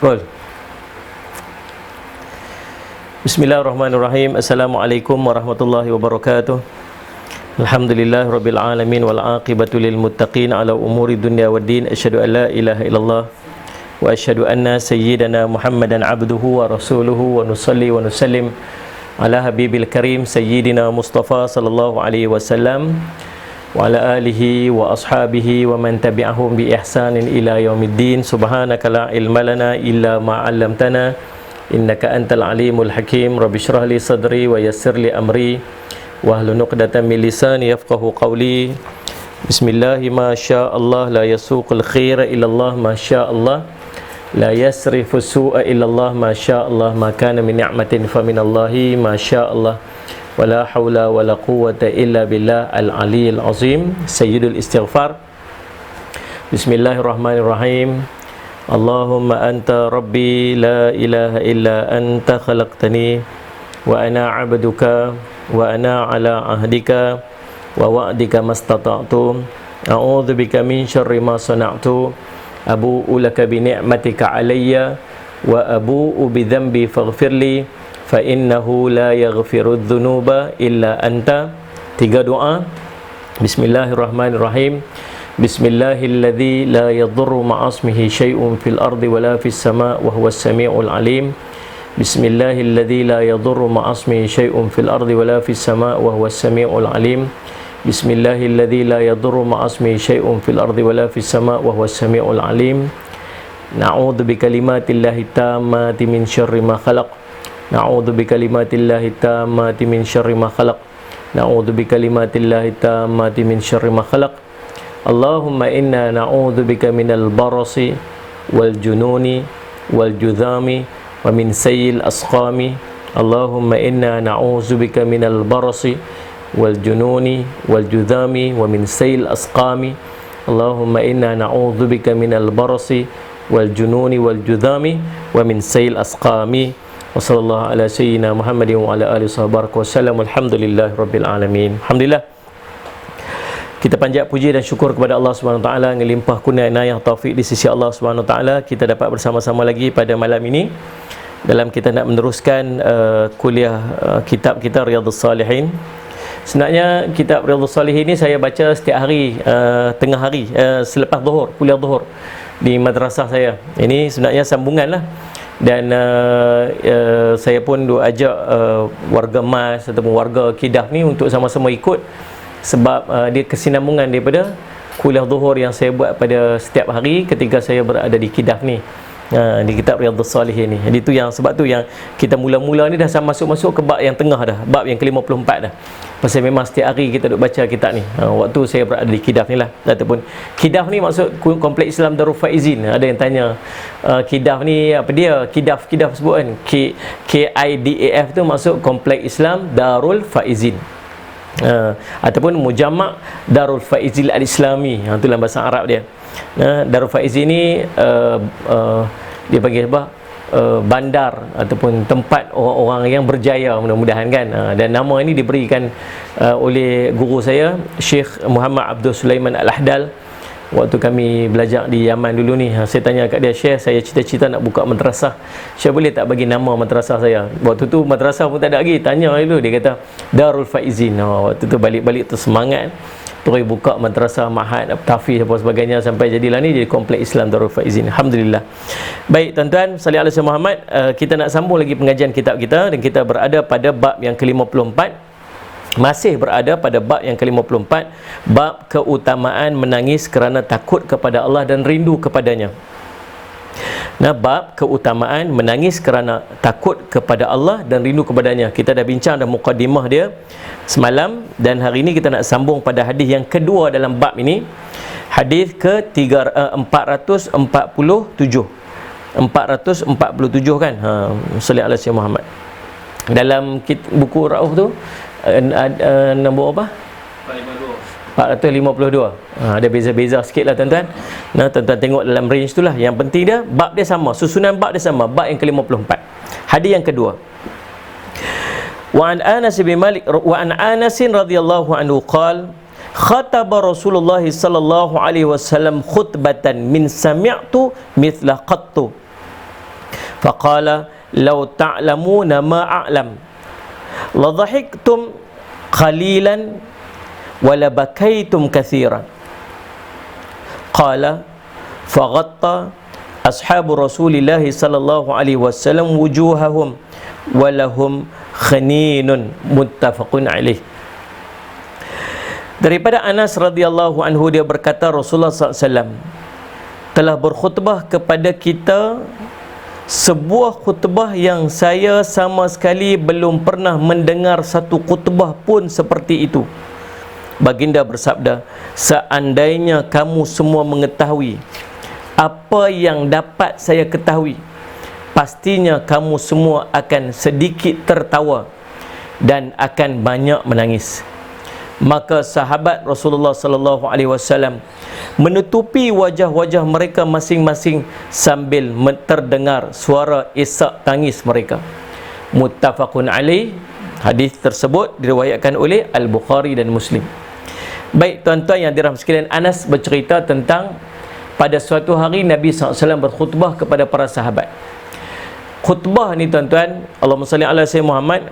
Roll. Bismillahirrahmanirrahim. Assalamualaikum warahmatullahi wabarakatuh. Alhamdulillah rabbil alamin wal aqibatu lil muttaqin ala umuri dunya waddin. Asyhadu an la ilaha illallah wa asyhadu anna sayyidana Muhammadan abduhu wa rasuluhu wa nusalli wa nusallim ala habibil karim sayyidina Mustafa sallallahu alaihi wasallam wa ala alihi wa ashabihi wa man tabi'ahum bi ihsanin ila yaumiddin. Subhanaka la ilma lana illa ma 'allamtana innaka antal alimul hakim. Rabbi shrah li sadri wa yassir li amri wahlul 'uqdatam min lisani yafqahu qawli. Bismillahi ma syaa Allah la yasuqul khaira illa Allah ma syaa Allah la yasrifu su'a illa Allah ma syaa Allah ma kana min ni'matin fa min Allahi ma syaa Allah wala haula wala quwwata illa billah al-aliyyil azim. Sayyidul istighfar. Bismillahirrahmanirrahim. Allahumma anta rabbi la ilaha illa anta khalaqtani wa ana 'abduka wa ana 'ala ahdika wa wa'dika mastata'tu a'udzu bika min syarri ma sana'tu abu'u laka bi ni'matika 'alayya wa abu'u bi dhanbi faghfirli fa innahu la yaghfiru dzunuba illa anta. 3 doa. Bismillahirrahmanirrahim. Bismillahilladzi la yadurru ma'asmihi syai'un fil ardi wala fis sama' wa huwas sami'ul alim. Bismillahilladzi la yadurru ma'asmihi syai'un fil ardi wala fis sama' wa huwas sami'ul alim. Bismillahilladzi la yadurru ma'asmihi syai'un fil ardi wala fis sama' wa huwas sami'ul alim. Na'udzu bikalimatillahi tammati min syarri ma khalaq. Na'udzu bikalimatillahi tammati min syarri ma khalaq. Na'udzu bikalimatillahi tammati min syarri ma khalaq. Allahumma inna na'udzu bika minal barasi wal jununi wal judhami wa min sayyil asqami. Allahumma inna na'udzu bika minal barasi wal jununi wal judhami wa min sayyil asqami. Allahumma inna na'udzu bika minal barasi wal jununi wal judhami wa min sayyil asqami. Wa sallallahu ala sayyidina Muhammadin wa ala alihi wa sallam. Alhamdulillahi rabbil alamin. Alhamdulillah, kita panjat puji dan syukur kepada Allah Subhanahu Wa Taala, ngelimpah kurnia inayah taufik di sisi Allah Subhanahu Wa Taala. Kita dapat bersama-sama lagi pada malam ini dalam kita nak meneruskan kuliah kitab kita Riyadhus Salihin. Sebenarnya kitab Riyadhus Salihin ini saya baca setiap hari, tengah hari, selepas zuhur, kuliah zuhur di madrasah saya. Ini sebenarnya sambungan lah. Dan saya pun duk ajak warga MAS ataupun warga Kedah ni untuk sama-sama ikut, sebab dia kesinambungan daripada kuliah zuhur yang saya buat pada setiap hari ketika saya berada di Kedah ni, di kitab Riyadhus Salihin ni. Jadi tu yang, sebab tu yang kita mula-mula ni dah masuk-masuk ke bab yang tengah dah, bab yang ke-54 dah. Pasal memang setiap hari kita duk baca kitab ni. Waktu saya berada di Kedah ni lah, ataupun Kedah ni maksud Kompleks Islam Darul Faizin. Ada yang tanya Kedah ni apa dia? Kedah sebut kan, KIDAF tu maksud Kompleks Islam Darul Faizin. Ataupun Mujamma' Darul Faizil Al-Islami. Itu dalam bahasa Arab dia. Darul Faizil ni dia panggil apa? Bandar ataupun tempat orang-orang yang berjaya, mudah-mudahan kan. Dan nama ini diberikan oleh guru saya, Syekh Muhammad Abdul Sulaiman Al-Ahdal. Waktu kami belajar di Yaman dulu ni, saya tanya kat dia, Syekh, saya cita-cita nak buka madrasah, Syekh boleh tak bagi nama madrasah saya? Waktu tu madrasah pun tak ada lagi, tanya dulu, dia kata Darul Faizin. Waktu tu balik-balik tu semangat, terus buka madrasah, mahad, tahfiz apa sebagainya, sampai jadilah ni jadi Kompleks Islam Darul Faizin. Alhamdulillah. Baik tuan-tuan, salli ala sayyidina Muhammad. Kita nak sambung lagi pengajian kitab kita, dan kita berada pada bab yang ke-54. Masih berada pada bab yang ke-54, bab keutamaan menangis kerana takut kepada Allah dan rindu kepadanya. Nah, bab keutamaan menangis kerana takut kepada Allah dan rindu kepadanya. Kita dah bincang dah mukadimah dia semalam, dan hari ini kita nak sambung pada hadis yang kedua dalam bab ini. Hadis ke-447. 447 kan? Salli ala sayyidina Muhammad. Dalam buku Rauf tu nombor apa? 452. Ada beza-beza sikit lah tuan-tuan. Nah, tuan-tuan tengok dalam range tu lah. Yang penting dia, bab dia sama, susunan bab dia sama, bab yang ke-54. Hadis yang kedua. Wa an Anas bin Malik wa an Anas radhiyallahu anhu qala khataba Rasulullah sallallahu alaihi wasallam khutbatan min sami'tu mithla qattu Faqala law ta'lamuna ma a'lam la dhahiktum qalilan wa la bakaitum katsiran. Qala faghatta ashabu Rasulillah sallallahu alaihi wasallam wujuhahum wa lahum khaninun, muttafaqun alaih. Daripada Anas radhiyallahu anhu, dia berkata Rasulullah SAW telah berkhutbah kepada kita sebuah khutbah yang saya sama sekali belum pernah mendengar satu khutbah pun seperti itu. Baginda bersabda, seandainya kamu semua mengetahui apa yang dapat saya ketahui, pastinya kamu semua akan sedikit tertawa dan akan banyak menangis. Maka sahabat Rasulullah sallallahu alaihi wasallam menutupi wajah-wajah mereka masing-masing sambil terdengar suara isak tangis mereka. Muttafaqun alaih. Hadis tersebut diriwayatkan oleh Al-Bukhari dan Muslim. Baik tuan-tuan yang dirahmati sekalian, Anas bercerita tentang pada suatu hari Nabi SAW berkhutbah kepada para sahabat. Khutbah ni tuan-tuan, Allahumma salli ala sayyidina Muhammad,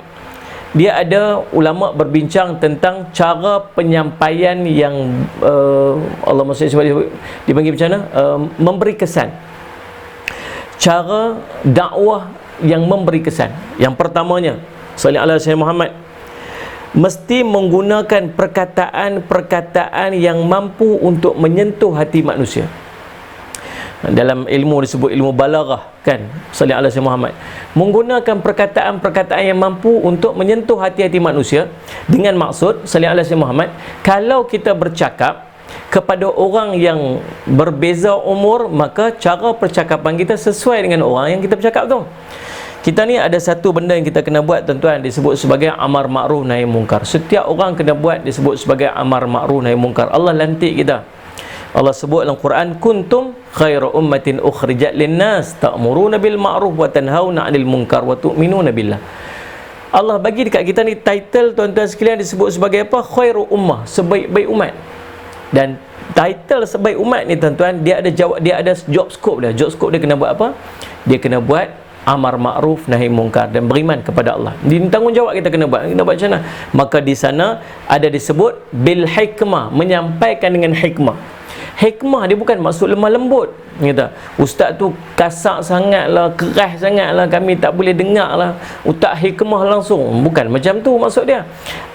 dia ada ulama berbincang tentang cara penyampaian yang Allahumma salli, dipanggil macam mana, memberi kesan. Cara dakwah yang memberi kesan. Yang pertamanya, salli ala sayyidina Muhammad, mesti menggunakan perkataan-perkataan yang mampu untuk menyentuh hati manusia. Dalam ilmu disebut ilmu balaghah, kan, salli ala sayyidina Muhammad, menggunakan perkataan-perkataan yang mampu untuk menyentuh hati-hati manusia dengan maksud, salli ala sayyidina Muhammad, kalau kita bercakap kepada orang yang berbeza umur, maka cara percakapan kita sesuai dengan orang yang kita bercakap tu. Kita ni ada satu benda yang kita kena buat tuan-tuan, disebut sebagai amar ma'ruf nahi mungkar. Setiap orang kena buat, disebut sebagai amar ma'ruf nahi mungkar. Allah lantik kita. Allah sebut dalam Quran, kuntum khairu ummatin ukhrijat linnas ta'muruna bil ma'ruf wa tanhauna 'anil munkar wa tu'minuna billah. Allah bagi dekat kita ni title tuan-tuan sekalian disebut sebagai apa? Khairu ummah, sebaik-baik umat. Dan title sebaik umat ni tuan-tuan, dia ada job scope dia. Job scope dia kena buat apa? Dia kena buat amar ma'ruf nahi mungkar dan beriman kepada Allah. Ini tanggungjawab kita kena buat. Kita buat macam mana? Maka di sana ada disebut bil hikmah, menyampaikan dengan hikmah. Hikmah dia bukan maksud lemah lembut. Kata, ustaz tu kasar sangatlah, keras sangatlah, kami tak boleh dengar lah. Tak hikmah langsung. Bukan macam tu maksud dia.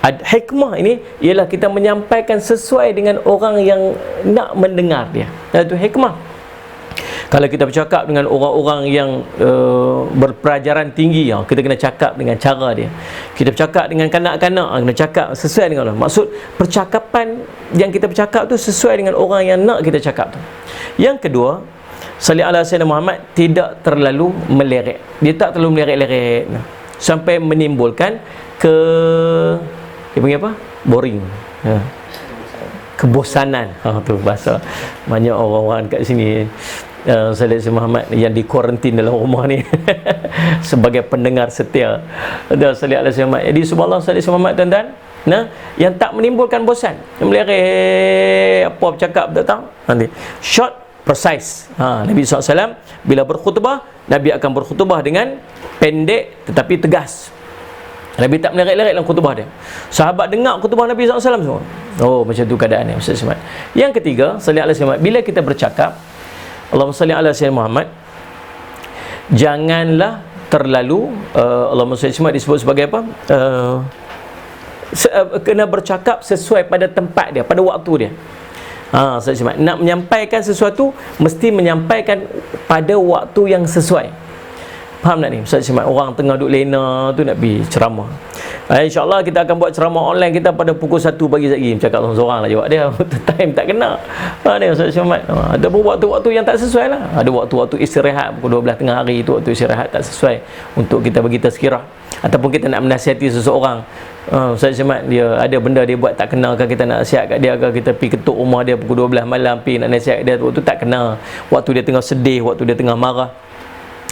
Hikmah ini ialah kita menyampaikan sesuai dengan orang yang nak mendengar dia. Itu hikmah. Kalau kita bercakap dengan orang-orang yang berpelajaran tinggi, kita kena cakap dengan cara dia. Kita bercakap dengan kanak-kanak, kena cakap sesuai dengan Allah. Maksud percakapan yang kita bercakap tu sesuai dengan orang yang nak kita cakap tu. Yang kedua, salli ala sayyidina Muhammad, tidak terlalu meleret. Dia tak terlalu meleret-leret sampai menimbulkan dia panggil apa? Boring. Kebosanan. Tu bahasa banyak orang-orang kat sini. Sayyidina Muhammad yang dikuarantin dalam rumah ni sebagai pendengar setia. Sayyidina Muhammad. Jadi subhanallah, Sayyidina Muhammad tuan-tuan, yang tak menimbulkan bosan. Yang meleret apa bercakap tak tahu. Nanti short, precise. Nabi SAW bila berkhutbah, Nabi akan berkhutbah dengan pendek tetapi tegas. Nabi tak meleret-leret dalam khutbah dia. Sahabat dengar khutbah Nabi SAW semua. Oh, macam tu keadaannya. Yang ketiga, sallallahu alaihi wasallam, bila kita bercakap, Allahumma salli ala sayyidina Muhammad, janganlah terlalu Allahumma salli ala disebut sebagai apa? Kena bercakap sesuai pada tempat dia, pada waktu dia. Nak menyampaikan sesuatu, mesti menyampaikan pada waktu yang sesuai. Faham tak ni? Orang tengah duduk lena tu nak pergi ceramah. InsyaAllah kita akan buat ceramah online kita pada pukul 1 pagi lagi. Cakap seorang lah jawab dia. Time tak kena. Ada waktu-waktu yang tak sesuai lah. Ada waktu-waktu istirahat, pukul 12 tengah hari tu waktu istirahat tak sesuai untuk kita bagi tazkirah. Ataupun kita nak menasihati seseorang, dia ada benda dia buat tak kena, ke kita nak nasihat kat dia, ke kita pergi ketuk rumah dia pukul 12 malam pergi nak nasihat kat dia, waktu tak kena. Waktu dia tengah sedih, waktu dia tengah marah,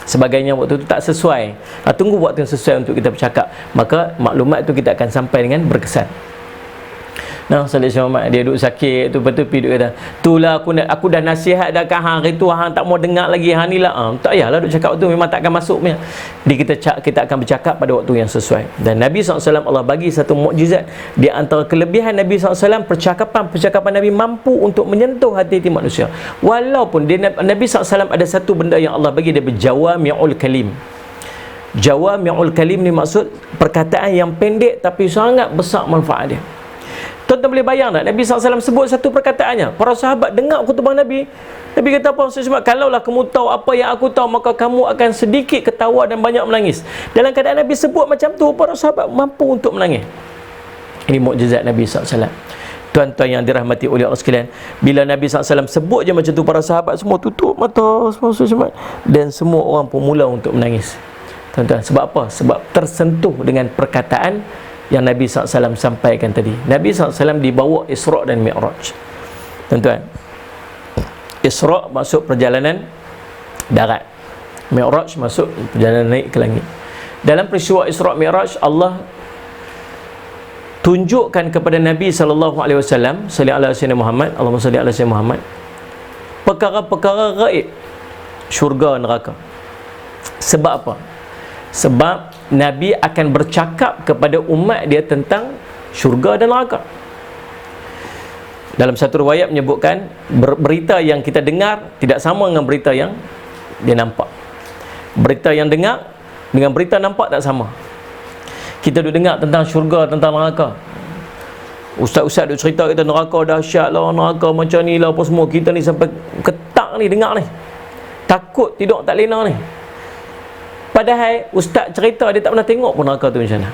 sebagainya, waktu itu tak sesuai. Tunggu waktu yang sesuai untuk kita bercakap. Maka maklumat itu kita akan sampai dengan berkesan. Nah, Salih Syekh Muhammad dia duduk sakit tu, lepas tu pergi duduk kata, "Itulah aku dah nasihat dah kat hang hari tu, hang tak mau dengar lagi hang ni lah." Tak payahlah duk cakap tu, memang tak akan masuk punya. Jadi kita akan bercakap pada waktu yang sesuai. Dan Nabi SAW Allah bagi satu mukjizat di antara kelebihan Nabi SAW, percakapan Nabi mampu untuk menyentuh hati-hati manusia. Walaupun Nabi SAW ada satu benda yang Allah bagi, dia berjawami'ul kalim. Jawami'ul kalim ni maksud perkataan yang pendek tapi sangat besar manfaat dia. Tuan-tuan boleh bayang tak? Nabi SAW sebut satu perkataannya, para sahabat dengar khutbah Nabi. Nabi kata apa? Sebab kalaulah kamu tahu apa yang aku tahu, maka kamu akan sedikit ketawa dan banyak menangis. Dalam keadaan Nabi sebut macam tu, para sahabat mampu untuk menangis. Ini mukjizat Nabi SAW. Tuan-tuan yang dirahmati oleh Allah sekalian, bila Nabi SAW sebut je macam tu, para sahabat semua tutup mata, semua, dan semua orang pun mula untuk menangis. Tuan-tuan, sebab apa? Sebab tersentuh dengan perkataan yang Nabi SAW sampaikan tadi. Nabi SAW dibawa Isra' dan Mi'raj. Tuan-tuan, Isra' masuk perjalanan darat, Mi'raj masuk perjalanan naik ke langit. Dalam peristiwa Isra' Mi'raj, Allah tunjukkan kepada Nabi SAW, salli ala sayyidina Muhammad, Allahumma salli ala sayyidina Muhammad, perkara-perkara gaib syurga neraka. Sebab apa? Sebab Nabi akan bercakap kepada umat dia tentang syurga dan neraka. Dalam satu riwayat menyebutkan berita yang kita dengar tidak sama dengan berita yang dia nampak. Berita yang dengar dengan berita nampak tak sama. Kita duk dengar tentang syurga, tentang neraka, ustaz-ustaz duk cerita kita neraka dahsyat lah, neraka macam ni lah, apa semua. Kita ni sampai ketak ni dengar ni, takut tidur tak lena ni. Padahal ustaz cerita dia tak pernah tengok pun neraka tu macam mana.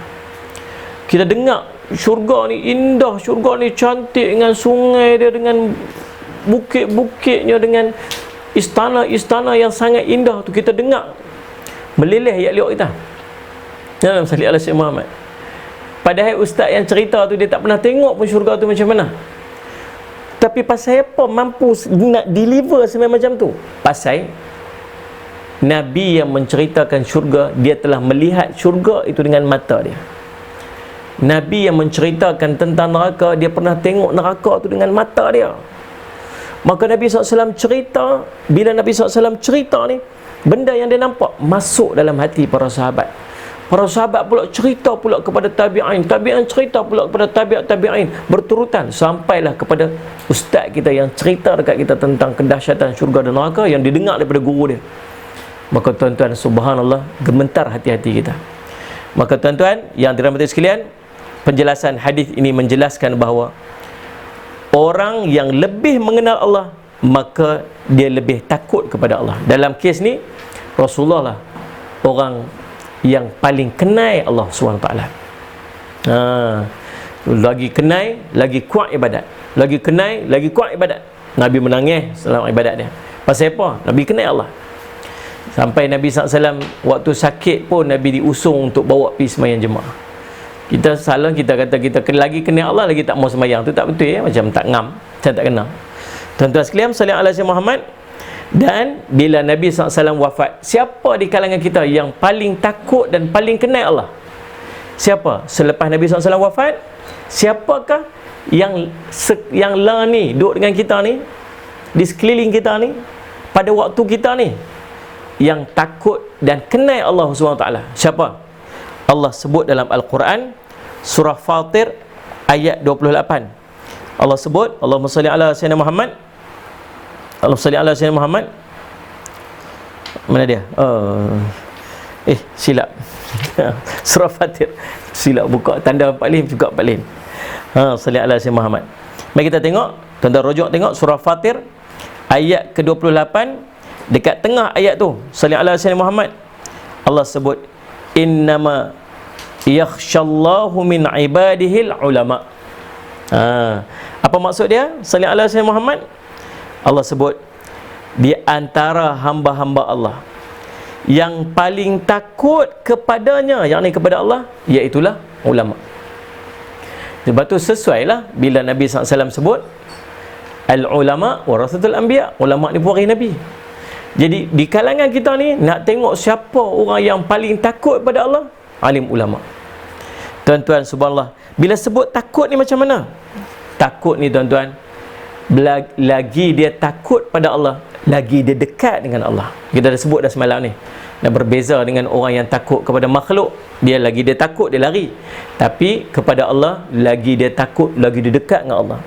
Kita dengar syurga ni indah, syurga ni cantik dengan sungai dia, dengan bukit-bukitnya, dengan istana-istana yang sangat indah tu. Kita dengar meleleh ayat liuk kita. Dalam salli ala Syekh Muhammad. Padahal ustaz yang cerita tu dia tak pernah tengok pun syurga tu macam mana. Tapi pasal apa mampu nak deliver sebenarnya macam tu? Pasal Nabi yang menceritakan syurga, dia telah melihat syurga itu dengan mata dia. Nabi yang menceritakan tentang neraka, dia pernah tengok neraka tu dengan mata dia. Maka Nabi SAW cerita, bila Nabi SAW cerita ni, benda yang dia nampak masuk dalam hati para sahabat. Para sahabat pula cerita pula kepada tabi'in, tabi'in cerita pula kepada tabi'in, berturutan sampailah kepada ustaz kita yang cerita dekat kita tentang kedahsyatan syurga dan neraka yang didengar daripada guru dia. Maka tuan-tuan, subhanallah, gemetar hati-hati kita. Maka tuan-tuan yang dirahmati sekalian, penjelasan hadis ini menjelaskan bahawa orang yang lebih mengenal Allah, maka dia lebih takut kepada Allah. Dalam kes ni, Rasulullah lah orang yang paling kenal Allah SWT. Lagi kenal, lagi kuat ibadat. Lagi kenal, lagi kuat ibadat. Nabi menangis dalam ibadat dia. Pasal apa? Nabi kenal Allah. Sampai Nabi SAW waktu sakit pun Nabi diusung untuk bawa pergi sembahyang jemaah. Kita salah, kita kata kita lagi kenal Allah, lagi tak mau sembahyang. Tu tak betul ya, macam tak ngam, macam tak kenal. Tuan-tuan sekalian, sallallahu alaihi wasallam Muhammad. Dan bila Nabi SAW wafat, siapa di kalangan kita yang paling takut dan paling kenal Allah? Siapa? Selepas Nabi SAW wafat, siapakah yang lah ni, duduk dengan kita ni, di sekeliling kita ni, pada waktu kita ni, yang takut dan kenal Allah SWT? Siapa? Allah sebut dalam Al-Quran, surah Fatir ayat 28. Allah sebut, Allahumma salli ala sayyidina Muhammad, Allahumma salli ala sayyidina Muhammad. Mana dia? Silap. Surah Fatir. Silap buka tanda 4 juga 4 salli ala sayyidina Muhammad. Mari kita tengok, tuan-tuan rujuk tengok surah Fatir ayat ke-28. Dekat tengah ayat tu, salli ala sayyidina Muhammad, Allah sebut, innama yakhshallahu min ibadihil ulama. Apa maksud dia? Salli ala sayyidina Muhammad. Allah sebut, di antara hamba-hamba Allah yang paling takut kepadanya, yakni kepada Allah, iaitulah ulama. Sebab tu sesuailah bila Nabi SAW sebut al-ulama warasatul anbiya, ulama ni pewaris Nabi. Jadi di kalangan kita ni nak tengok siapa orang yang paling takut kepada Allah, alim ulama. Tuan-tuan, subhanallah, bila sebut takut ni macam mana? takut ni tuan-tuan, lagi dia takut pada Allah, lagi dia dekat dengan Allah. Kita dah sebut dah semalam ni. Dan berbeza dengan orang yang takut kepada makhluk, dia takut, dia lari. Tapi kepada Allah, lagi dia takut, lagi dia dekat dengan Allah.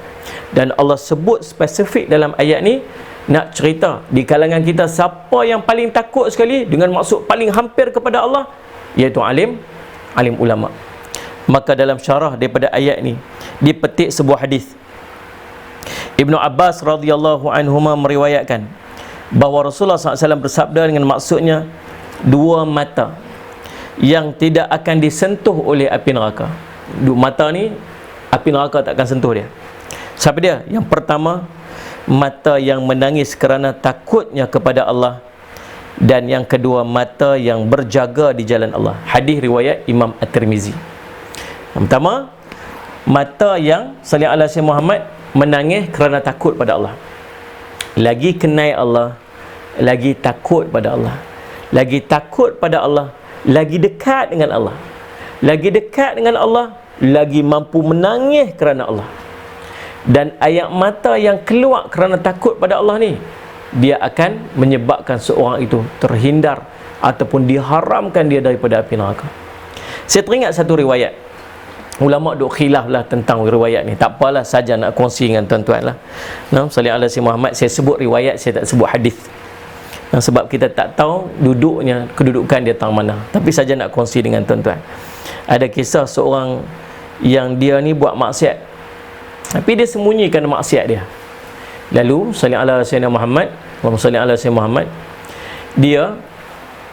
Dan Allah sebut spesifik dalam ayat ni, nak cerita di kalangan kita siapa yang paling takut sekali, dengan maksud paling hampir kepada Allah, iaitu alim ulama. Maka dalam syarah daripada ayat ni dipetik sebuah hadis. Ibnu Abbas radhiyallahu anhuma meriwayatkan bahawa Rasulullah SAW bersabda dengan maksudnya, dua mata yang tidak akan disentuh oleh api neraka. Dua mata ni api neraka tak akan sentuh dia. Siapa dia? Yang pertama, mata yang menangis kerana takutnya kepada Allah. Dan yang kedua, mata yang berjaga di jalan Allah. Hadis riwayat Imam At-Tirmizi. Yang pertama, mata yang salih ala Sayyidina Muhammad, menangis kerana takut pada Allah. Lagi kenal Allah, lagi takut pada Allah. Lagi takut pada Allah, lagi dekat dengan Allah. Lagi dekat dengan Allah, lagi mampu menangis kerana Allah. Dan ayat mata yang keluar kerana takut pada Allah ni, dia akan menyebabkan seorang itu terhindar ataupun diharamkan dia daripada api neraka. Saya teringat satu riwayat. Ulama duk khilaf lah tentang riwayat ni. Tak apalah, saja nak kongsi dengan tuan-tuan lah. Salih ala Sayyidina Muhammad, saya sebut riwayat, saya tak sebut hadis. Sebab kita tak tahu kedudukan dia tang mana. Tapi saja nak kongsi dengan tuan-tuan. Ada kisah seorang yang dia ni buat maksiat, tapi dia sembunyikan maksiat dia. Lalu salih ala Sayyidina Muhammad, Allahumma salli ala Sayyidina Muhammad, dia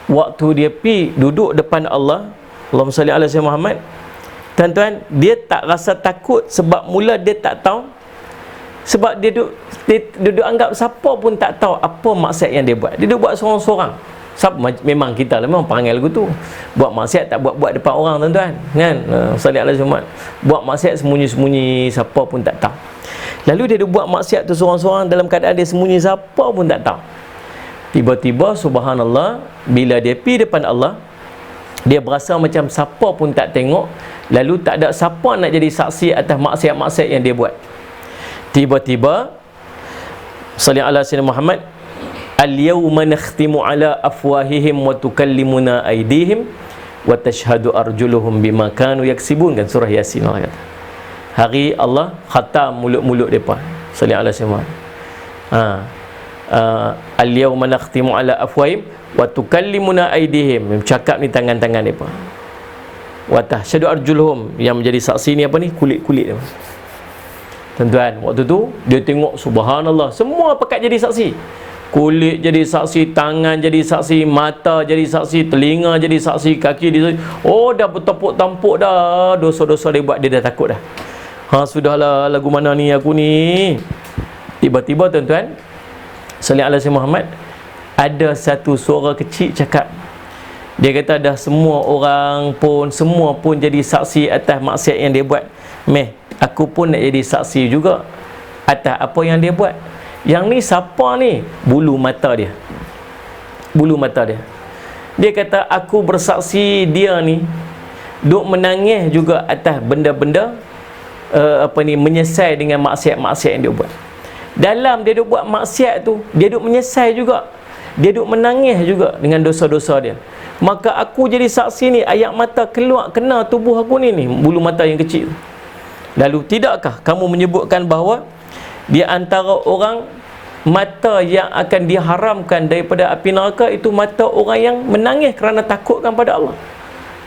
waktu dia pi duduk depan Allah, Allahumma salli ala Sayyidina Muhammad, tuan-tuan, dia tak rasa takut. Sebab mula dia tak tahu. Sebab dia duduk anggap siapa pun tak tahu apa maksiat yang dia buat. Dia duduk buat seorang-seorang. Memang kita lah, memang perangai lagu tu. Buat maksiat tak buat depan orang, tuan-tuan, kan? Salih ala Muhammad. Buat maksiat sembunyi-sembunyi, siapa pun tak tahu. Lalu dia buat maksiat tu seorang-seorang dalam keadaan dia sembunyi, siapa pun tak tahu. Tiba-tiba subhanallah, bila dia pergi depan Allah, dia berasa macam siapa pun tak tengok. Lalu tak ada siapa nak jadi saksi atas maksiat-maksiat yang dia buat. Tiba-tiba salli ala Sayyidina Muhammad, al-yawma nakhtimu ala afwahihim wa tukallimuna aydihim wa tashhadu arjuluhum bima kanu yaksibun, kan surah Yasin Allah kata. Hari Allah khatam mulut-mulut depa. Salli ala Sayyidina Muhammad. Al-yawma nakhtimu ala afwahihim wa tukallimuna aydihim, cakap ni tangan-tangan depa. Wa tashhadu arjuluhum, yang menjadi saksi ni apa ni? Kulit-kulit dia. Tuan-tuan, waktu tu dia tengok subhanallah, semua pekat jadi saksi. Kulit jadi saksi, tangan jadi saksi, mata jadi saksi, telinga jadi saksi, kaki jadi saksi. Oh, dah bertepuk-tampuk dah. Dosa-dosa dia buat, dia dah takut dah. Sudahlah, lagu mana ni aku ni. Tiba-tiba tuan-tuan, salih ala Sayyidina Muhammad, ada satu suara kecil cakap. Dia kata dah semua pun jadi saksi atas maksiat yang dia buat. Aku pun nak jadi saksi juga atas apa yang dia buat. Yang ni siapa ni? Bulu mata dia. Dia kata aku bersaksi dia ni duk menangis juga atas benda-benda menyesal dengan maksiat-maksiat yang dia buat. Dalam dia duk buat maksiat tu, dia duk menyesal juga. Dia duk menangis juga dengan dosa-dosa dia. Maka aku jadi saksi ni, ayat mata keluar kena tubuh aku ni, bulu mata yang kecil. Lalu tidakkah kamu menyebutkan bahawa di antara orang mata yang akan diharamkan daripada api neraka itu mata orang yang menangis kerana takutkan pada Allah?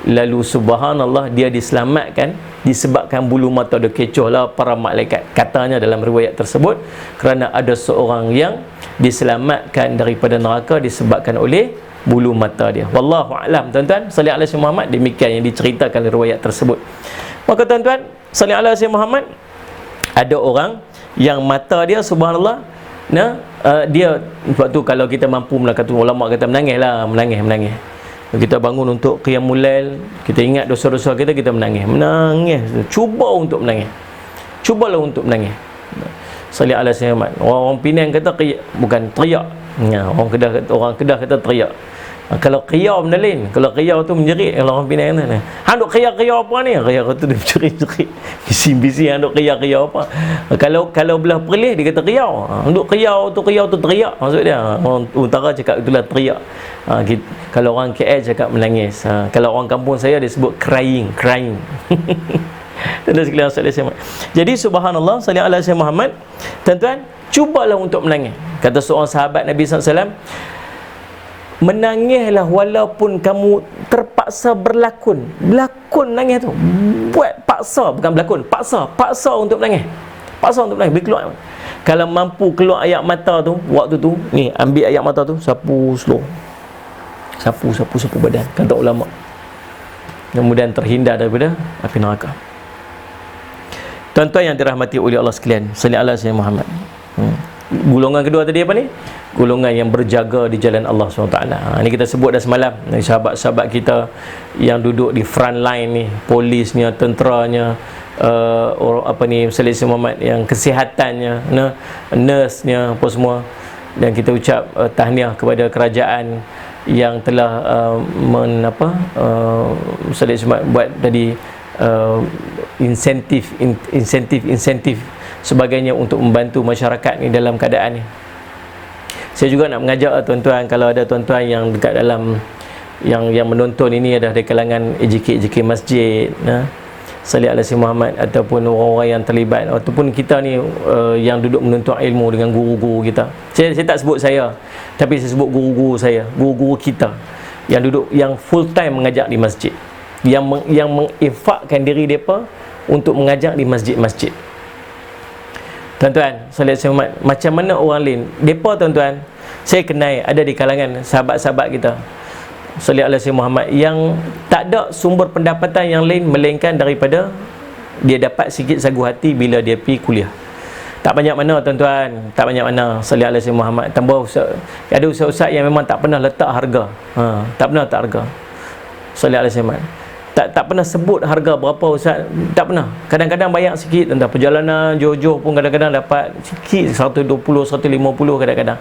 Lalu subhanallah, dia diselamatkan disebabkan bulu mata dia kecoh lah para malaikat. Katanya dalam riwayat tersebut, kerana ada seorang yang diselamatkan daripada neraka disebabkan oleh bulu mata dia. Wallahu a'lam. Tuan-tuan, salih ala Sayyidina Muhammad, demikian yang diceritakan dalam riwayat tersebut. Maka tuan-tuan, salih ala Sayyidina Muhammad, ada orang yang mata dia subhanallah, dia waktu kalau kita mampu, kata ulama kata menangis. Kita bangun untuk qiyamul lail, kita ingat dosa-dosa kita menangis. Cubalah untuk menangis. Salih ala Sayyidina Muhammad. Orang Penang kata bukan teriak. Orang Kedah kata teriak. Kalau qiyar benda lain. Kalau qiyar tu menjerit, kalau orang Penang kata, hang duk qiyar apa ni? Qiyar tu dia menjerit-jerit. Bising-bising hang duk qiyar apa. Kalau belah Perlis dia kata qiyar. Hang duk qiyar tu teriak maksud dia. Orang utara cakap itulah teriak. Kalau orang KL cakap menangis. Kalau orang kampung saya dia sebut crying. Tuan-tuan sekalian sallallahu. Jadi subhanallah sallallahu alaihi Muhammad. Tuan-tuan, cubalah untuk menangis. Kata seorang sahabat Nabi SAW, menangislah walaupun kamu terpaksa berlakon nangis tu. Buat paksa, bukan berlakon, paksa untuk menangis. Bila keluar, kalau mampu keluar air mata tu, waktu tu ni ambil air mata tu, sapu slow, sapu badan, kata ulama, kemudian terhindar daripada api neraka. Tuan-tuan yang dirahmati oleh Allah sekalian, sallallahu alaihi Muhammad. Golongan kedua tadi apa ni? Golongan yang berjaga di jalan Allah SWT. Ini kita sebut dah semalam. Sahabat-sahabat kita yang duduk di front line ni, polisnya, tenteranya, Sallallahu Muhammad, yang kesihatannya, nurse-nya, apa semua. Dan kita ucap tahniah kepada kerajaan yang telah Sallallahu Muhammad buat tadi insentif sebagainya untuk membantu masyarakat ni dalam keadaan ni. Saya juga nak mengajak tuan-tuan, kalau ada tuan-tuan yang dekat dalam yang menonton ini ada dari kalangan AJK masjid, Salih Alaihi Muhammad, ataupun orang-orang yang terlibat, ataupun kita ni yang duduk menuntut ilmu dengan guru-guru kita. Saya tak sebut saya, tapi saya sebut guru-guru kita yang duduk, yang full time mengajar di masjid, yang menginfakkan diri mereka untuk mengajar di masjid-masjid. Tuan-tuan, Salih Alaihi Muhammad, macam mana orang lain, mereka tuan-tuan, saya kenal ada di kalangan sahabat-sahabat kita Salih Alaihi Muhammad yang tak ada sumber pendapatan yang lain melainkan daripada dia dapat sikit sagu hati bila dia pergi kuliah. Tak banyak mana tuan-tuan, tak banyak mana Salih Alaihi Muhammad. Tambah ada ustaz-ustaz yang memang tak pernah letak harga. Tak pernah letak harga. Salih Alaihi Muhammad. Tak pernah sebut harga berapa ustaz, tak pernah. Kadang-kadang bayar sikit tentang perjalanan jauh-jauh pun kadang-kadang dapat sikit, 120, 150 kadang-kadang.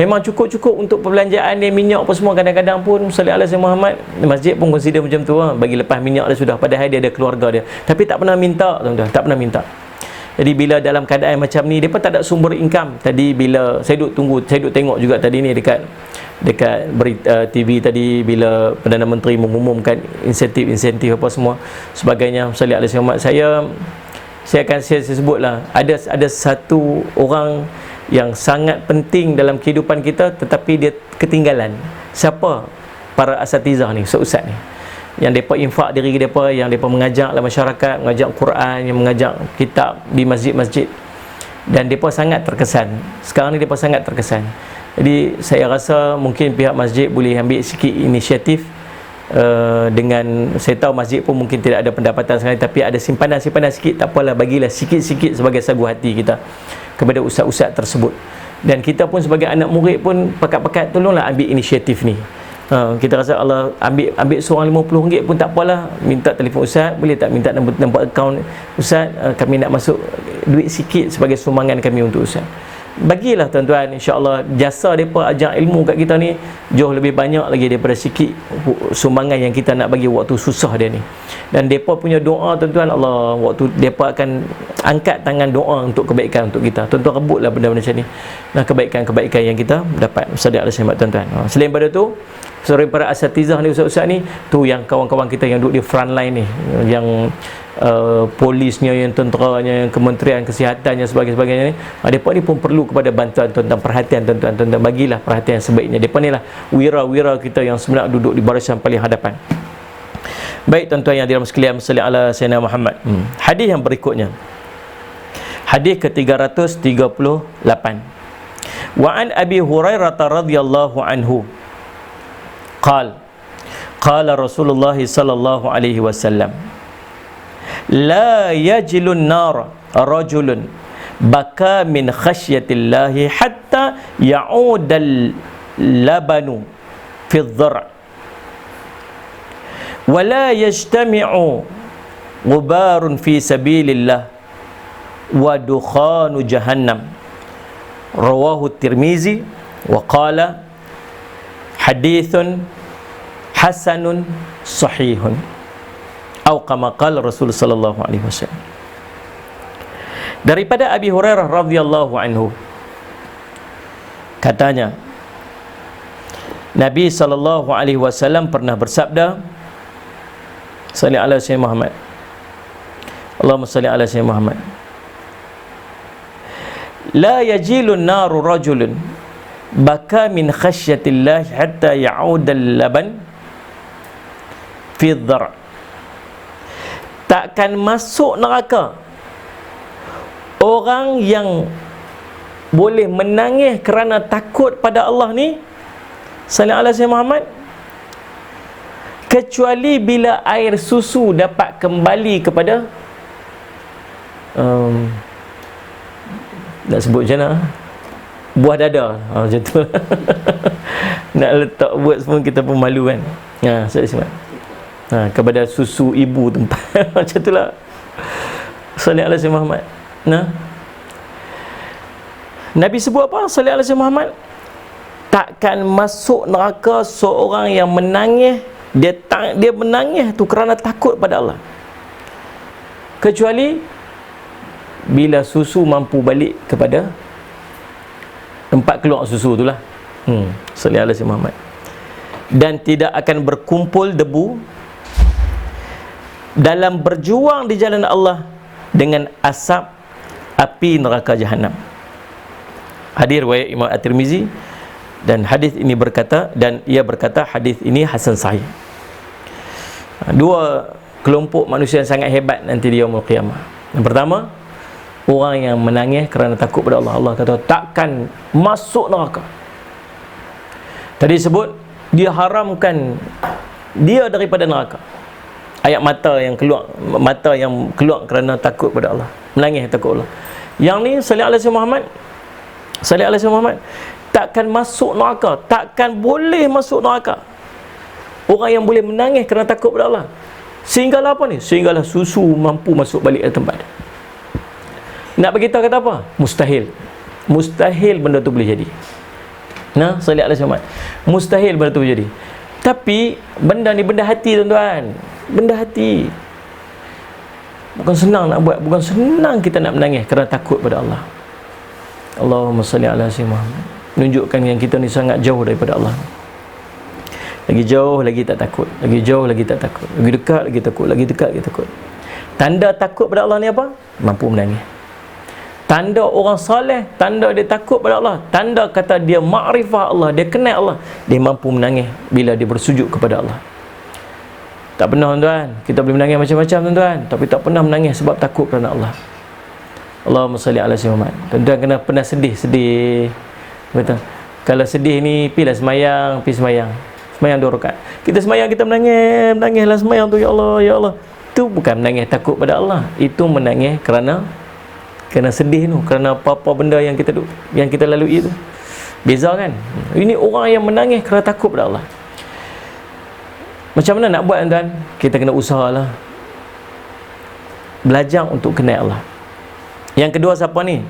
Memang cukup-cukup untuk perbelanjaan dia, minyak apa semua kadang-kadang pun Salih Alaihi Muhammad. Masjid pun consider macam tu, bagi lepas minyak dia sudah, padahal dia ada keluarga dia. Tapi tak pernah minta tuan-tuan, tak pernah minta. Jadi bila dalam keadaan macam ni, depa tak ada sumber income. Tadi bila saya duk tengok juga tadi ni dekat berita TV tadi, bila Perdana Menteri mengumumkan insentif apa semua sebagainya. Salih Alaihi Muhammad, saya sebutlah, ada satu orang yang sangat penting dalam kehidupan kita tetapi dia ketinggalan. Siapa? Para asatizah ni, ustaz ni, yang mereka infak diri mereka, yang mereka mengajar dalam masyarakat, mengajar Quran, yang mengajar kitab di masjid-masjid, dan mereka sangat terkesan. Sekarang ni mereka sangat terkesan. Jadi saya rasa mungkin pihak masjid boleh ambil sikit inisiatif, dengan, saya tahu masjid pun mungkin tidak ada pendapatan sekali, tapi ada simpanan sikit, tak apalah, bagilah sikit-sikit sebagai sagu hati kita kepada ustaz-ustaz tersebut. Dan kita pun sebagai anak murid pun pakat-pakat tolonglah ambil inisiatif ni. Kita rasa Allah ambil seorang RM50 pun tak apalah, minta telefon ustaz, boleh tak minta nombor akaun ustaz, kami nak masuk duit sikit sebagai sumbangan kami untuk ustaz. Bagilah tuan-tuan, insya-Allah jasa mereka ajar ilmu kat kita ni jauh lebih banyak lagi daripada sikit sumbangan yang kita nak bagi waktu susah dia ni. Dan mereka punya doa tuan-tuan, Allah, waktu mereka akan angkat tangan doa untuk kebaikan untuk kita. Tuan-tuan rebutlah benda-benda macam ni. Nah, kebaikan-kebaikan yang kita dapat. Salih Alaihi Muhammad tuan-tuan. Selain pada tu, selain para asatizah ni, ustaz-ustaz ni, tu yang kawan-kawan kita yang duduk di front line ni, yang polisnya, yang tenteranya, yang kementerian kesihatannya, sebagainya ni, mereka ni pun perlu kepada bantuan tuan-tuan, perhatian tuan-tuan, bagilah perhatian sebaiknya. Mereka ni lah wira-wira kita yang sebenarnya duduk di barisan paling hadapan. Baik tuan-tuan yang dirahmati sekalian, salli ala sayyidina Muhammad. Hadis yang berikutnya, hadis ke-338. Wa an Abi Hurairah radhiyallahu anhu qala Rasulullah sallallahu alaihi wasallam, la yajlun nar rajulun baka min khasyatillahi hatta ya'udal labanu fi dhar' wa la yajtami'u ghubarun fi sabilillah wa dukhanu jahannam. Rawahu Tirmizi wa qala hadithun hasanun sahihun, atau kama qala Rasul sallallahu alaihi wasallam. Daripada Abi Hurairah radhiyallahu anhu, katanya Nabi sallallahu alaihi wasallam pernah bersabda, salli ala sayyidina Muhammad, Allahumma salli ala sayyidina Muhammad, la yajilun naru rajulun baka min khasyatillah hatta ya'uda al-laban fi dhar'. Takkan masuk neraka orang yang boleh menangis kerana takut pada Allah ni, sallallahu alaihi wasallam Muhammad, kecuali bila air susu dapat kembali kepada nak sebut macam mana, buah dada, macam tu. Nak letak words pun kita pun malu kan. Kepada susu ibu tempat. Macam tu lah. Sallallahu alaihi wasallam Muhammad. Nabi sebut apa? Sallallahu alaihi wasallam Muhammad, takkan masuk neraka seorang yang menangis, dia menangis tu kerana takut pada Allah, kecuali bila susu mampu balik kepada tempat keluar susu itulah. Sallallahu alaihi wasallam Muhammad. Dan tidak akan berkumpul debu dalam berjuang di jalan Allah dengan asap api neraka Jahannam. Hadis riwayat Imam At-Tirmizi, dan hadis ini berkata, dan ia berkata hadis ini hasan sahih. Dua kelompok manusia yang sangat hebat nanti di yaumul qiyamah. Yang pertama, orang yang menangis kerana takut pada Allah. Allah kata takkan masuk neraka. Tadi sebut dia haramkan dia daripada neraka. Ayat mata yang keluar kerana takut pada Allah, menangis takut Allah. Yang ni sallallahu alaihi Muhammad, takkan masuk neraka, takkan boleh masuk neraka orang yang boleh menangis kerana takut pada Allah. Sehinggalah apa ni? Sehinggalah susu mampu masuk balik ke tempat. Nak beritahu kata apa? Mustahil. Mustahil benda tu boleh jadi. Sallallahu alaihi wasallam. Mustahil benda tu boleh jadi. Tapi benda ni benda hati, tuan-tuan. Benda hati. Bukan senang nak buat, bukan senang kita nak menangis kerana takut pada Allah. Allahumma salli ala sayyidina Muhammad. Menunjukkan yang kita ni sangat jauh daripada Allah. Lagi jauh lagi tak takut, lagi jauh lagi tak takut, lagi dekat lagi takut, lagi dekat lagi takut. Tanda takut pada Allah ni apa? Mampu menangis. Tanda orang soleh, tanda dia takut pada Allah, tanda kata dia makrifah Allah, dia kenal Allah, dia mampu menangis bila dia bersujud kepada Allah. Tak pernah, tuan-tuan, kita boleh menangis macam-macam, tuan-tuan, tapi tak pernah menangis sebab takut kerana Allah. Allahumma salli ala sayyidina Muhammad. Tuan-tuan kena pernah sedih. Betul. Kalau sedih ni, pergi semayang. Semayang 2 rakaat. Kita semayang, kita menangislah semayang tu, ya Allah. Itu bukan menangis takut pada Allah. Itu menangis kerana sedih tu, kerana apa-apa benda yang kita lalui itu. Beza kan? Ini orang yang menangis kerana takut pada Allah. Macam mana nak buat, tuan-tuan? Kita kena usahalah. Belajar untuk kenal Allah. Yang kedua siapa ni?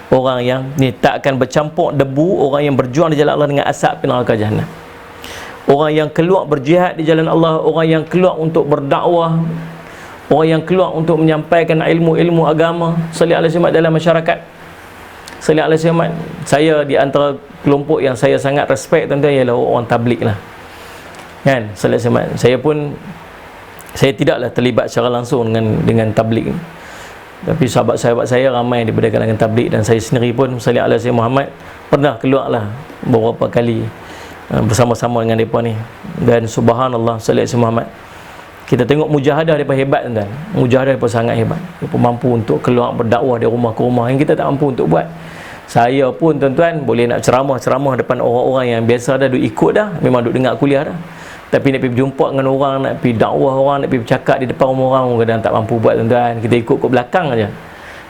Orang yang ni tak akan bercampur debu, orang yang berjuang di jalan Allah dengan asap neraka Jahannam. Orang yang keluar berjihad di jalan Allah, orang yang keluar untuk berdakwah, orang yang keluar untuk menyampaikan ilmu-ilmu agama, sallallahu alaihi wasallam, dalam masyarakat. Sallallahu alaihi wasallam. Saya di antara kelompok yang saya sangat respect, tuan-tuan, ialah orang tabligh lah. Kan? Sallallahu alaihi wasallam. Saya tidaklah terlibat secara langsung dengan tabligh. Tapi sahabat-sahabat saya ramai daripada kalangan tabligh, dan saya sendiri pun sallallahu alaihi wasallam Muhammad pernah keluarlah beberapa kali bersama-sama dengan mereka ni. Dan subhanallah, sallallahu alaihi wasallam Muhammad, kita tengok mujahadah mereka hebat, tuan. Mujahadah mereka sangat hebat. Mereka mampu untuk keluar berdakwah dari rumah ke rumah yang kita tak mampu untuk buat. Saya pun, tuan-tuan, boleh nak ceramah depan orang-orang yang biasa dah duk ikut dah, memang duk dengar kuliah dah. Tapi nak pergi berjumpa dengan orang, nak pergi dakwah orang, nak pergi bercakap di depan rumah orang, kadang tak mampu buat, tuan-tuan. Kita ikut ke belakang aja.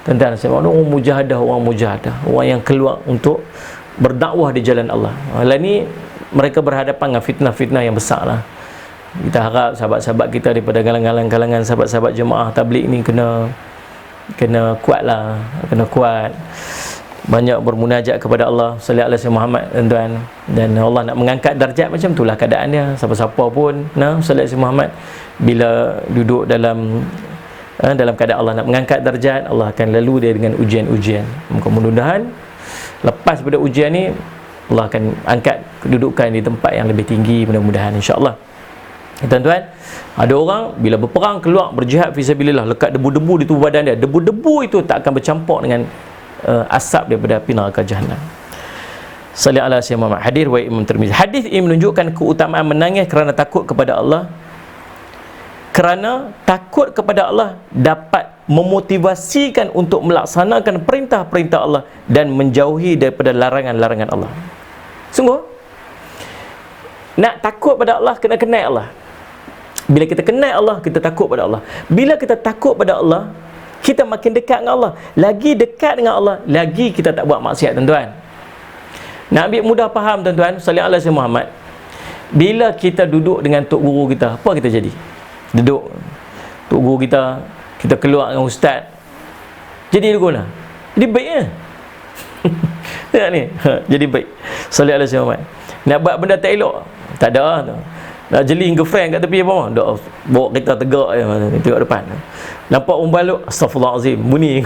Tuan-tuan, saya mahu orang mujahadah, orang yang keluar untuk berdakwah di jalan Allah. Lain ni mereka berhadapan dengan fitnah-fitnah yang besar lah. Kita harap sahabat-sahabat kita daripada kalangan sahabat-sahabat jemaah tabligh ni kena kuat lah, kena kuat. banyak bermunajat kepada Allah, sallallahu alaihi Muhammad, tuan-tuan. Dan Allah nak mengangkat darjat, macam itulah keadaan dia. Siapa-siapa pun sallallahu alaihi Muhammad, bila duduk dalam keadaan Allah nak mengangkat darjat, Allah akan lalu dia dengan ujian-ujian. Mudah-mudahan lepas pada ujian ni, Allah akan angkat kedudukan di tempat yang lebih tinggi, mudah-mudahan, insya-Allah. Tuan-tuan, ada orang bila berperang keluar berjihad fisabilillah, lekat debu-debu di tubuh badan dia, debu-debu itu tak akan bercampur dengan asap daripada api neraka Jahannam. Sallallahu alaihi wasallam. Hadis riwayat Imam Tirmizi. Hadis ini menunjukkan keutamaan menangis kerana takut kepada Allah. Kerana takut kepada Allah dapat memotivasikan untuk melaksanakan perintah-perintah Allah dan menjauhi daripada larangan-larangan Allah. Sungguh, nak takut pada Allah, kena kenal Allah. Bila kita kenal Allah, kita takut pada Allah. Bila kita takut pada Allah, kita makin dekat dengan Allah. Lagi dekat dengan Allah, lagi kita tak buat maksiat, tuan-tuan. Nak ambil mudah faham, tuan-tuan, sallallahu alaihi Muhammad. Bila kita duduk dengan tok guru kita, apa kita jadi? Duduk tok guru kita, kita keluar dengan ustaz, jadi guna, jadi baiknya. Tengok ni, jadi baik. Sallallahu alaihi Muhammad. Nak buat benda tak elok, tak ada tu. Nak jeling girlfriend kat tepi apa? Dak bawa kereta tegak je, tengok depan. Nampak umbaluk, astagfirullahalazim, bunyi.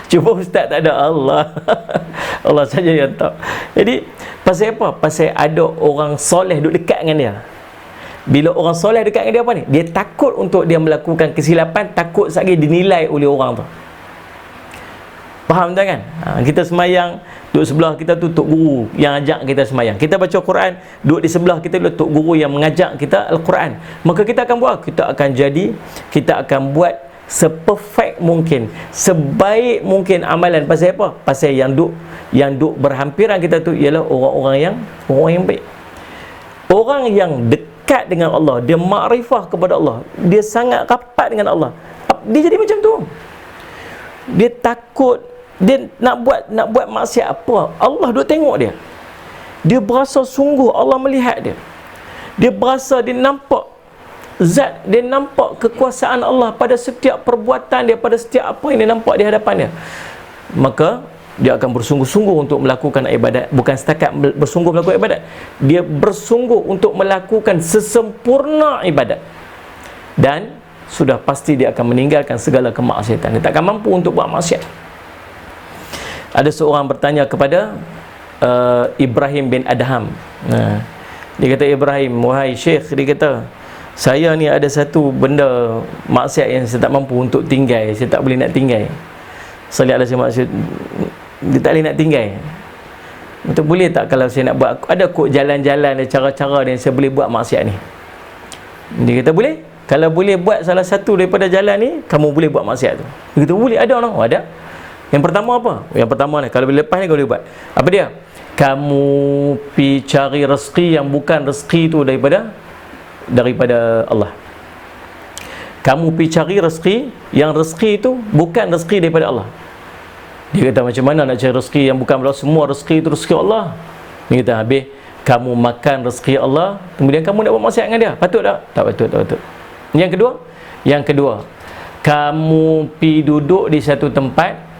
Cuba ustaz tak ada, Allah. Allah saja yang tahu. Jadi pasal apa? Pasal ada orang soleh duduk dekat dengan dia. Bila orang soleh dekat dengan dia, apa ni? Dia takut untuk dia melakukan kesilapan, takut sekali dinilai oleh orang tu. Faham tak kan? Kita semayang, duduk sebelah kita tu tok guru yang ajak kita semayang. Kita baca Quran, duduk di sebelah kita tu tok guru yang mengajak kita Al-Quran. Maka kita akan buat, kita akan buat seperfect mungkin, sebaik mungkin amalan. Pasal apa? Pasal yang duk berhampiran kita tu ialah orang yang baik. Orang yang dekat dengan Allah, dia makrifah kepada Allah, dia sangat rapat dengan Allah, dia jadi macam tu. Dia takut, dia nak buat maksiat apa, Allah duk tengok dia. Dia berasa sungguh Allah melihat dia. Dia berasa, dia nampak zat, dia nampak kekuasaan Allah pada setiap perbuatan dia, pada setiap apa yang dia nampak di hadapan dia. Maka dia akan bersungguh-sungguh untuk melakukan ibadat. Bukan setakat bersungguh melakukan ibadat, dia bersungguh untuk melakukan sesempurna ibadat. Dan sudah pasti dia akan meninggalkan segala kemaksiatan. Dia takkan mampu untuk buat maksiat. Ada seorang bertanya kepada Ibrahim bin Adham. Dia kata, Ibrahim, wahai Syekh, dia kata, saya ni ada satu benda maksiat yang saya tak mampu untuk tinggal, saya tak boleh nak tinggal. Salih alaihi maksud, dia tak boleh nak tinggal. Betul, boleh tak kalau saya nak buat, ada kok jalan-jalan, ada cara-cara yang saya boleh buat maksiat ni? Dia kata, boleh. Kalau boleh buat salah satu daripada jalan ni, kamu boleh buat maksiat tu. Dia kata, boleh, ada orang. Ada. Yang pertama apa? Yang pertama ni, kalau lepas ni kau boleh buat. Apa dia? Kamu pergi cari rezeki yang bukan rezeki tu daripada Allah. Kamu pergi cari rezeki yang rezeki itu bukan rezeki daripada Allah. Dia kata, macam mana nak cari rezeki yang bukan Allah? Semua rezeki itu rezeki Allah. Dia kata, habis kamu makan rezeki Allah, kemudian kamu nak buat maksiat dengan dia, patut tak? Tak patut, tak patut. Yang kedua, kamu pergi duduk di satu tempat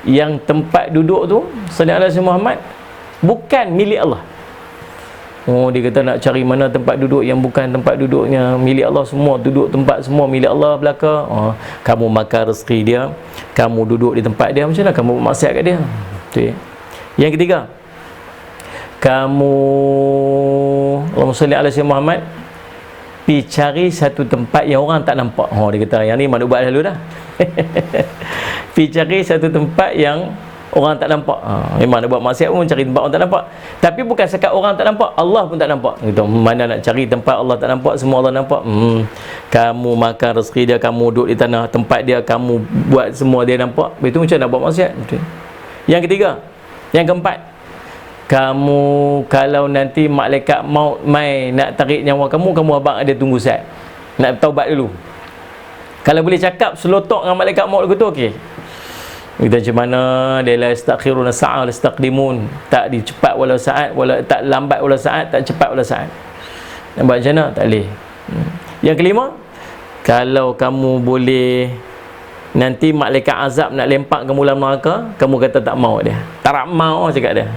yang tempat duduk tu, sallallahu alaihi Muhammad, bukan milik Allah. Oh, dia kata nak cari mana tempat duduk yang bukan tempat duduknya milik Allah. Semua duduk tempat semua milik Allah belaka. Oh, kamu makan rezeki dia, kamu duduk di tempat dia, macam mana kamu maksiat kat dia? Okay. Yang ketiga, kamu, Allahumma salli ala sayyidina Muhammad, pergi cari satu tempat yang orang tak nampak. Oh, dia kata, yang ni mana buat dulu dah. Pergi cari satu tempat yang orang tak nampak. Memang nak buat maksiat pun cari tempat orang tak nampak. Tapi bukan sekat orang tak nampak, Allah pun tak nampak. Gitu. Mana nak cari tempat Allah tak nampak, semua Allah nampak. Kamu makan rezeki dia, kamu duduk di tanah tempat dia, kamu buat semua dia nampak. Itu macam nak buat maksiat. Yang ketiga, yang keempat, kamu kalau nanti malaikat maut mai nak tarik nyawa kamu, abang ada tunggu sat. Nak taubat dulu. Kalau boleh cakap selotok dengan malaikat maut tu, okey. Kita macam mana dia la yastakhiruna sa'a la yastaqdimun, tak dicepat wala saat, wala tak lambat wala saat, tak cepat wala saat. Nak buat macam mana? Tak boleh. Yang kelima, kalau kamu boleh nanti malaikat azab nak lempak kamu dalam neraka, kamu kata tak mau dia. Tak mau cakap dia.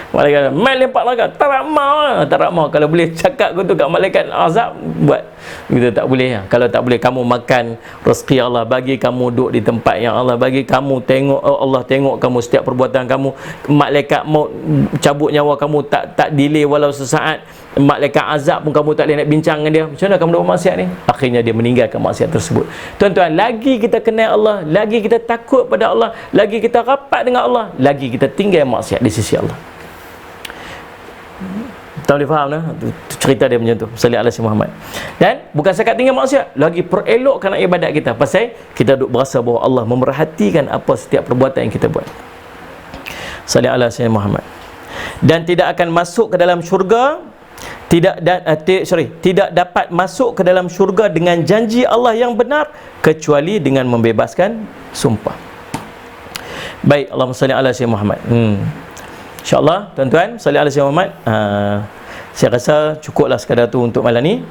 Malaikat mai lempak neraka, tak mau. Kalau boleh cakap tu kat malaikat azab, buat. Kita tak boleh ya. Kalau tak boleh, kamu makan rezeki Allah bagi, kamu duduk di tempat yang Allah bagi, kamu tengok, Allah tengok kamu setiap perbuatan kamu, malaikat mau cabut nyawa kamu tak delay walau sesaat, malaikat azab pun kamu tak boleh nak bincang dengan dia. Macam mana kamu buat maksiat ni? Akhirnya dia meninggalkan maksiat tersebut. Tuan-tuan, lagi kita kenal Allah, lagi kita takut pada Allah, lagi kita rapat dengan Allah, lagi kita tinggal maksiat di sisi Allah. Tak boleh faham dah cerita dia macam tu. Salli ala Muhammad. Dan bukan sekat tinggal maksiat, lagi perelokkan ibadat kita, pasal kita duk berasa bahawa Allah memerhatikan apa setiap perbuatan yang kita buat. Salli ala Muhammad. Dan tidak akan masuk ke dalam syurga, tidak dapat masuk ke dalam syurga dengan janji Allah yang benar kecuali dengan membebaskan sumpah. Baik, Allahumma salli ala Muhammad. InsyaAllah tuan-tuan, salli ala Muhammad. Saya rasa cukuplah sekadar tu untuk malam ni.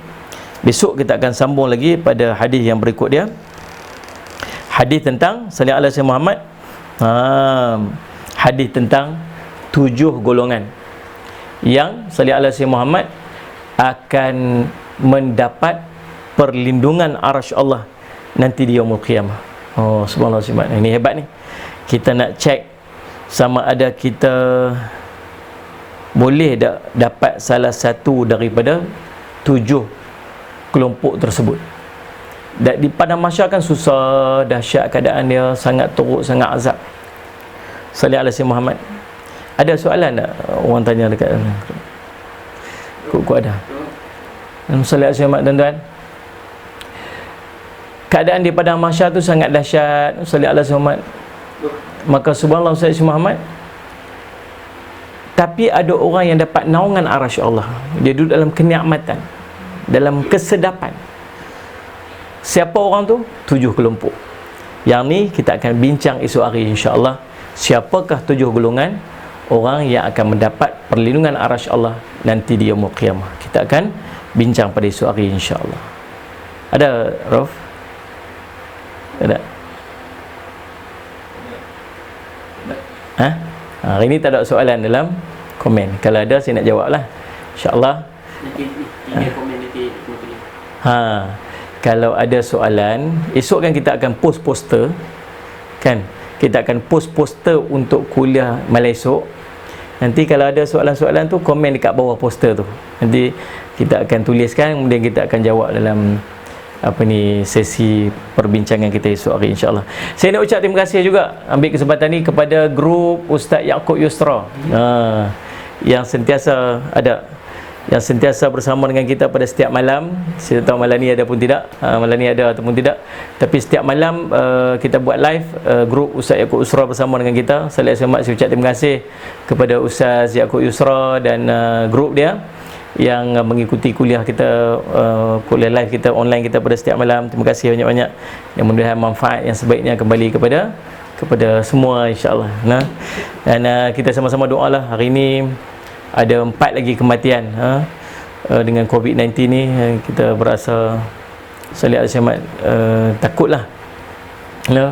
Besok kita akan sambung lagi pada hadis yang berikut dia. Hadis tentang salli ala Muhammad. Hadis tentang 7 golongan yang salli ala Muhammad akan mendapat perlindungan arasy Allah nanti di yaumul qiyamah. Oh, subhanallah, ini hebat ni. Kita nak cek sama ada kita boleh dapat salah satu daripada 7 kelompok tersebut. Dan di padang mahsyar kan susah, dahsyat keadaan dia, sangat teruk, sangat azab. Salli ala Muhammad. Ada soalan tak? Orang tanya dekat kok ada. Salli ala Muhammad, tuan-tuan. Keadaan di padang mahsyar tu sangat dahsyat. Salli ala Muhammad. Maka subhanallah, Salli Muhammad. Tapi ada orang yang dapat naungan arasy Allah. Dia duduk dalam kenikmatan, dalam kesedapan. Siapa orang tu? 7 kelompok. Yang ni kita akan bincang esok hari insya-Allah. Siapakah 7 golongan orang yang akan mendapat perlindungan arasy Allah nanti di yaumul qiyamah. Kita akan bincang pada esok hari insya-Allah. Ada Rauf? Ada? Hari ni tak ada soalan dalam komen. Kalau ada saya nak jawab lah, insya-Allah. Nanti komen nanti. Kalau ada soalan, esok kan kita akan post poster kan, kita akan post poster untuk kuliah malam esok. Nanti kalau ada soalan-soalan tu, komen dekat bawah poster tu, nanti kita akan tuliskan, kemudian kita akan jawab dalam sesi perbincangan kita esok hari insya-Allah. Saya nak ucap terima kasih juga, ambil kesempatan ni kepada grup Ustaz Yaakob Yusra yang sentiasa bersama dengan kita pada setiap malam. Saya tahu malam ni ada pun tidak, malam ni ada ataupun tidak, tapi setiap malam kita buat live, grup Ustaz Yaakob Yusra bersama dengan kita. Saya ucap terima kasih kepada Ustaz Yaakob Yusra dan grup dia yang mengikuti kuliah kita, kuliah live kita, online kita pada setiap malam. Terima kasih banyak-banyak, yang mudah-mudahan manfaat yang sebaiknya kembali kepada semua insya-Allah. Dan kita sama-sama doalah. Hari ini ada 4 lagi kematian dengan COVID-19 ni. Kita berasa salli ala Muhammad, takutlah,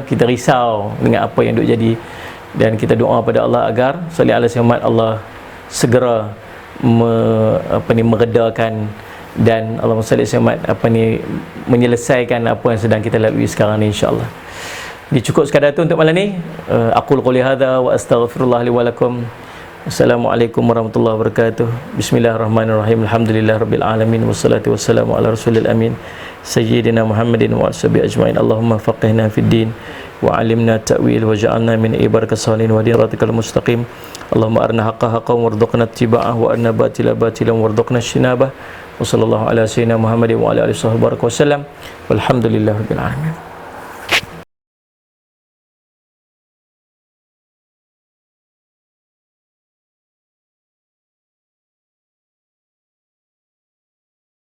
kita risau dengan apa yang duk jadi, dan kita doa pada Allah agar salli ala Muhammad, Allah segera meredakan dan Allahumma salli alaihi wasallam menyelesaikan apa yang sedang kita lalui sekarang ni insya-Allah. Jadi cukup sekadar itu untuk malam ni. Aqul qouli hadza wa astaghfirullah li wa lakum. Assalamualaikum warahmatullahi wabarakatuh. Bismillahirrahmanirrahim. Alhamdulillahirabbil alamin wassalatu wassalamu ala rasulil amin sayyidina Muhammadin wa ashabi ajmain. Allahumma faqihna fid din wa 'allimna ta'wil wa ja'alna min ibadika salihin wa diratikal mustaqim. Allahumma arina haqqa haqqan warzuqna ittiba'ah wa arina batila batilan warzuqna ijtinabah. Wa sallallahu ala sayyidina Muhammadin wa ala alihi wasallam. Walhamdulillahirabbil alamin.